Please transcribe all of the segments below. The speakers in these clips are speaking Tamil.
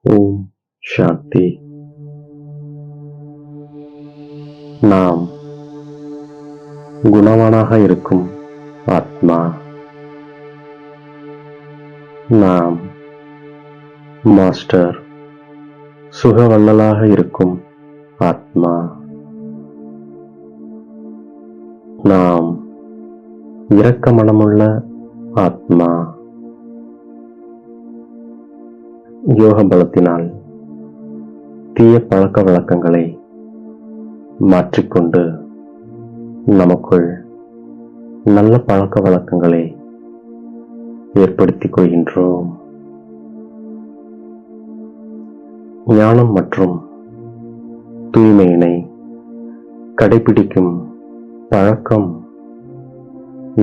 ஓம் சாந்தி. நாம் குணவானாக இருக்கும் ஆத்மா. நாம் மாஸ்டர் சுகவல்லலாக இருக்கும் ஆத்மா. நாம் இரக்க மனமுள்ள ஆத்மா. யோக பலத்தினால் தீய பழக்க வழக்கங்களை மாற்றிக்கொண்டு நமக்குள் நல்ல பழக்க வழக்கங்களை ஏற்படுத்திக் கொள்கின்றோம். ஞானம் மற்றும் தூய்மையினை கடைபிடிக்கும் பழக்கம்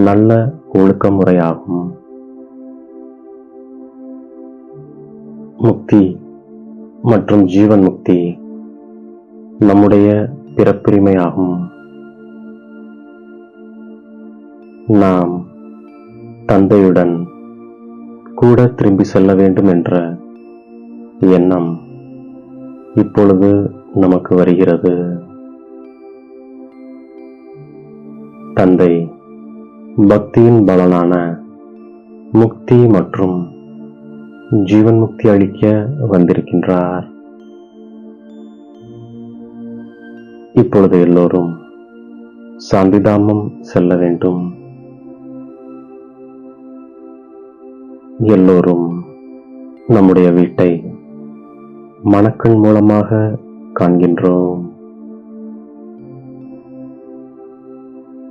நல்ல ஒழுக்க முறையாகும். முக்தி மற்றும் ஜீவன் முக்தி நம்முடைய பிறப்புரிமையாகும். நாம் தந்தையுடன் கூட திரும்பி செல்ல வேண்டும் என்ற எண்ணம் இப்பொழுது நமக்கு வருகிறது. தந்தை பக்தியின் பலனான முக்தி மற்றும் ஜீவன் முக்தி அளிக்க வந்திருக்கின்றார். இப்பொழுது எல்லோரும் சாந்திதாமம் செல்ல வேண்டும். எல்லோரும் நம்முடைய வீட்டை மனக்கண் மூலமாக காண்கின்றோம்.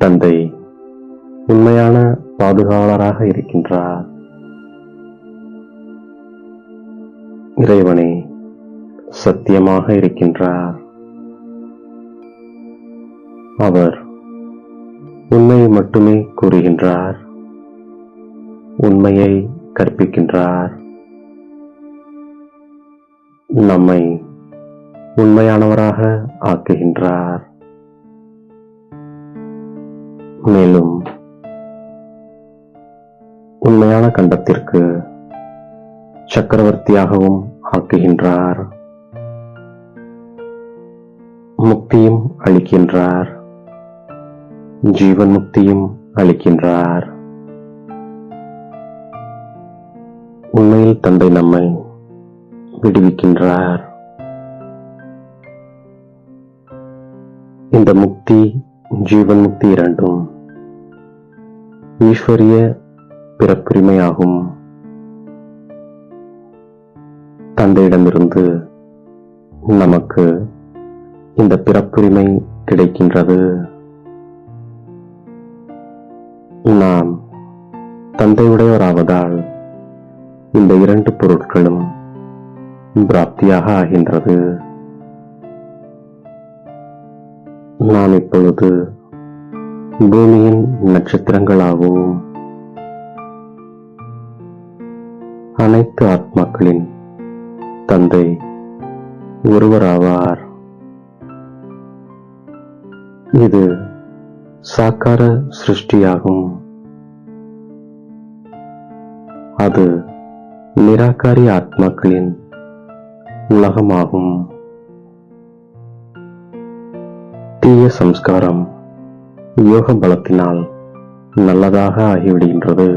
தந்தை உண்மையான பாதுகாவலராக இருக்கின்றார். இறைவனே சத்தியமாக இருக்கின்றார். அவர் உண்மையை மட்டுமே கூறுகின்றார், உண்மையை கற்பிக்கின்றார். நம்மை உண்மையானவராக ஆக்குகின்றார். மேலும் உண்மையான கண்டத்திற்கு சக்கரவர்த்தியாகவும் ஆக்குகின்றார். முக்தியும் அளிக்கின்றார், ஜீவன் முக்தியும் அளிக்கின்றார். உண்மையில் தந்தை நம்மை விடுவிக்கின்றார். இந்த முக்தி ஜீவன் முக்தி இரண்டும் ஈஸ்வரிய பிறப்புரிமையாகும். தந்தையிடமிருந்து நமக்கு இந்த பிறப்புரிமை கிடைக்கின்றது. நாம் தந்தையுடையவராவதால் இந்த இரண்டு பொருட்களும் பிராப்தியாக ஆகின்றது. நாம் இப்பொழுது பூமியின் நட்சத்திரங்களாகவும் அனைத்து ஆத்மாக்களின் தந்தை ஒருவராவார். இது சாக்கார சிருஷ்டியாகும். அது நிராகாரி ஆத்மாக்களின் உலகமாகும். தீய சம்ஸ்காரம் யோக பலத்தினால் நல்லதாக ஆகிவிடுகின்றது.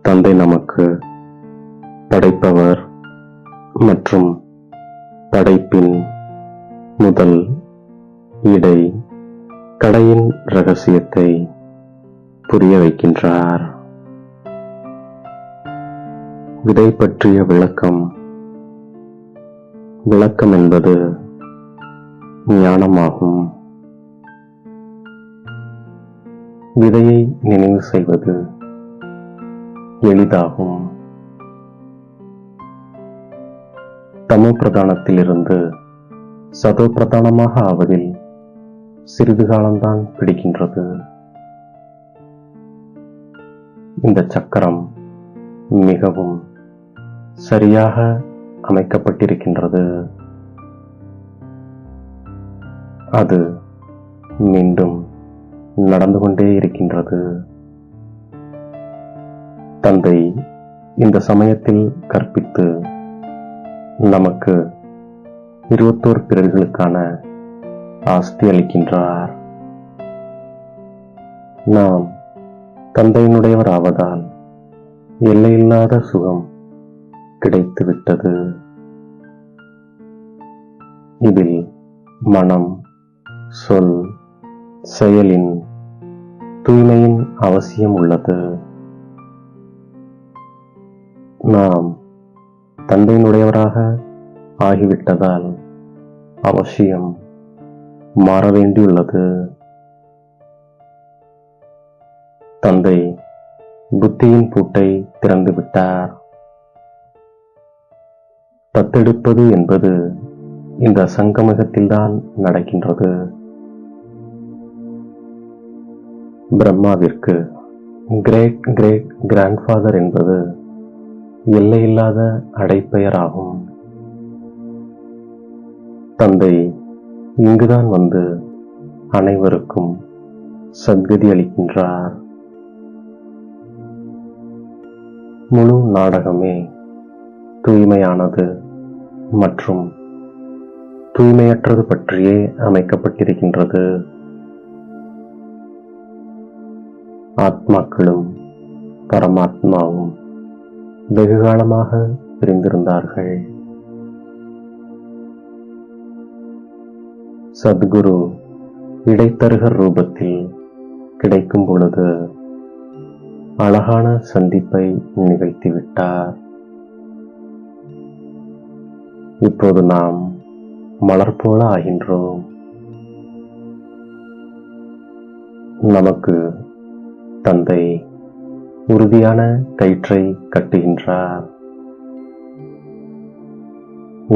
தந்தை நமக்கு படைப்பவர் மற்றும் படைப்பின் முதல் இடை கடையின் இரகசியத்தை புரிய வைக்கின்றார். விதை பற்றிய விளக்கம். விளக்கம் என்பது ஞானமாகும். விதையை நினைவு செய்வது எளிதாகும். தமோ பிரதானத்திலிருந்து சதோ பிரதானமாக ஆவதில் சிறிது காலம்தான் பிடிக்கின்றது. இந்த சக்கரம் மிகவும் சரியாக அமைக்கப்பட்டிருக்கின்றது. அது மீண்டும் நடந்து கொண்டே இருக்கின்றது. தந்தை இந்த சமயத்தில் கற்பித்து நமக்கு 21 பிறவிகளுக்கான ஆஸ்தி அளிக்கின்றார். நாம் தந்தையினுடையவர் ஆவதால் எல்லையில்லாத சுகம் கிடைத்துவிட்டது. இதில் மனம், சொல், செயலின் தூய்மையின் அவசியம் உள்ளது. நாம் தந்தையினுடையவராக ஆகிவிட்டதால் அவசியம் மாற வேண்டியுள்ளது. தந்தை புத்தியின் பூட்டை திறந்து விட்டார். தத்தெடுப்பது என்பது இந்த சங்கமகத்தில்தான் நடக்கின்றது. பிரம்மாவிற்கு கிரேட் கிரேட் கிராண்ட்ஃபாதர் என்பது எல்லையில்லாத அடைப்பெயராகும். தந்தை இங்குதான் வந்து அனைவருக்கும் சத்கதி அளிக்கின்றார். முழு நாடகமே தூய்மையானது மற்றும் தூய்மையற்றது பற்றியே அமைக்கப்பட்டிருக்கின்றது. ஆத்மாக்களும் பரமாத்மாவும் வெகுகாலமாக பிரிந்திருந்தார்கள். சத்குரு இடைத்தரகர் ரூபத்தில் கிடைக்கும் பொழுது அழகான சந்திப்பை நிகழ்த்திவிட்டார். இப்போது நாம் மலர் போல ஆகின்றோம். நமக்கு தந்தை உறுதியான கயிற்றை கட்டுகின்றார்.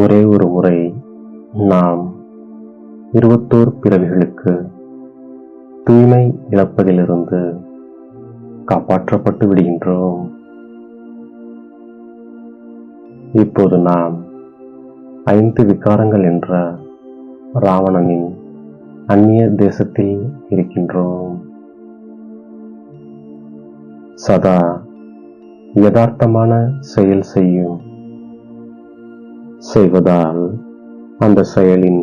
ஒரே ஒரு முறை நாம் 21 பிறவிகளுக்கு தூய்மை இழப்பதிலிருந்து காப்பாற்றப்பட்டு விடுகின்றோம். இப்போது நாம் 5 விகாரங்கள் என்ற ராவணனின் அந்நிய தேசத்தில் இருக்கின்றோம். சதா யதார்த்தமான செயல் செய்வதால் அந்த செயலின்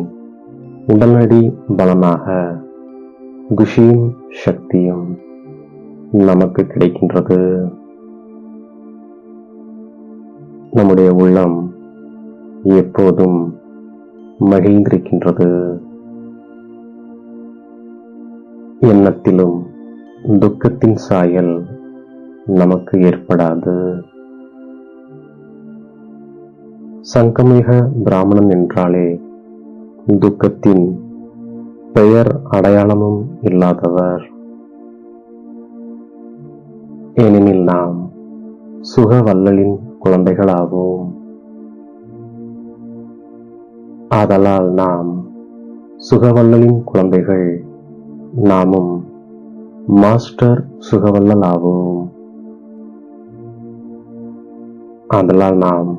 உடனடி பலனாக குஷியும் சக்தியும் நமக்கு கிடைக்கின்றது. நம்முடைய உள்ளம் எப்போதும் மகிழ்ந்திருக்கின்றது. எண்ணத்திலும் துக்கத்தின் சாயல் நமக்கு ஏற்படாது. சங்கமிக பிராமணன் என்றாலே துக்கத்தின் பெயர் அடையாளமும் இல்லாதவர். ஏனெனில் நாம் சுகவல்லலின் குழந்தைகளாவோம். ஆதலால் நாம் சுகவல்லலின் குழந்தைகள். நாமும் மாஸ்டர் சுகவல்லல் ஆவோம். ஆதலால் நாம்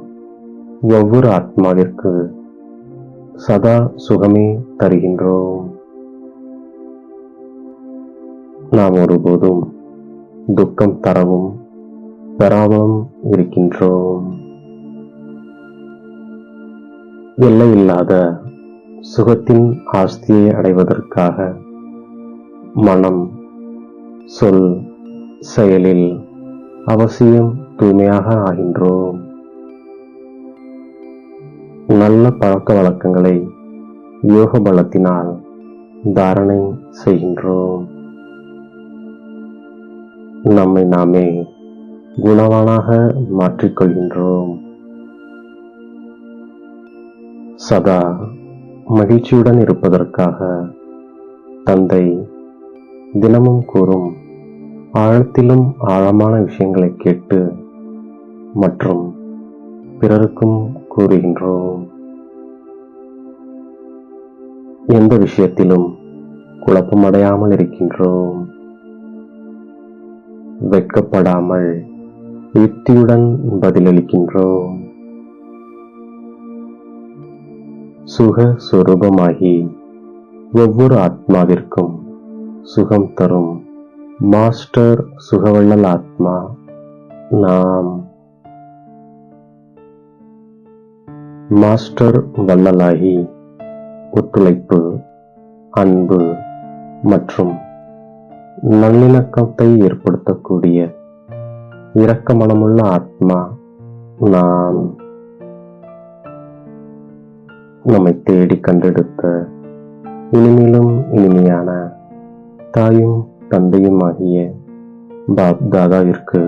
ஒவ்வொரு ஆத்மாவிற்கு சதா சுகமே தருகின்றோம். நாம் ஒருபோதும் துக்கம் தரவும் பெறாமலும் இருக்கின்றோம். எல்லையில்லாத சுகத்தின் ஆஸ்தியை அடைவதற்காக மனம், சொல், செயலில் அவசியம் தூய்மையாக ஆகின்றோம். நல்ல பழக்க வழக்கங்களை யோக பலத்தினால் தாரணை செய்கின்றோம். நம்மை நாமே குணவானாக மாற்றிக்கொள்கின்றோம். சதா மகிழ்ச்சியுடன் இருப்பதற்காக தந்தை தினமும் கூறும் ஆழத்திலும் ஆழமான விஷயங்களை கேட்டு மற்றும் பிறருக்கும் கூறுகின்றோம். எந்த விஷயத்திலும் குழப்பமடையாமல் இருக்கின்றோம். வெட்கப்படாமல் யுக்தியுடன் பதிலளிக்கின்றோம். சுக சொரூபமாகி ஒவ்வொரு ஆத்மாவிற்கும் சுகம் தரும் மாஸ்டர் சுகவள்ளல் ஆத்மா நாம். மாஸ்டர் வள்ளலாகி ஒத்துழைப்பு, அன்பு மற்றும் நல்லிணக்கத்தை ஏற்படுத்தக்கூடிய இரக்க மனமுள்ள ஆத்மா நான். நம்மை தேடி கண்டெடுத்த இனிமேலும் இனிமையான தாயும் தந்தையும் ஆகிய பாப் தாதாவிற்கு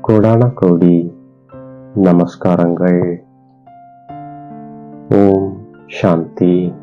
கோடான கோடி நமஸ்காரங்கள். ஓம் சாந்தி.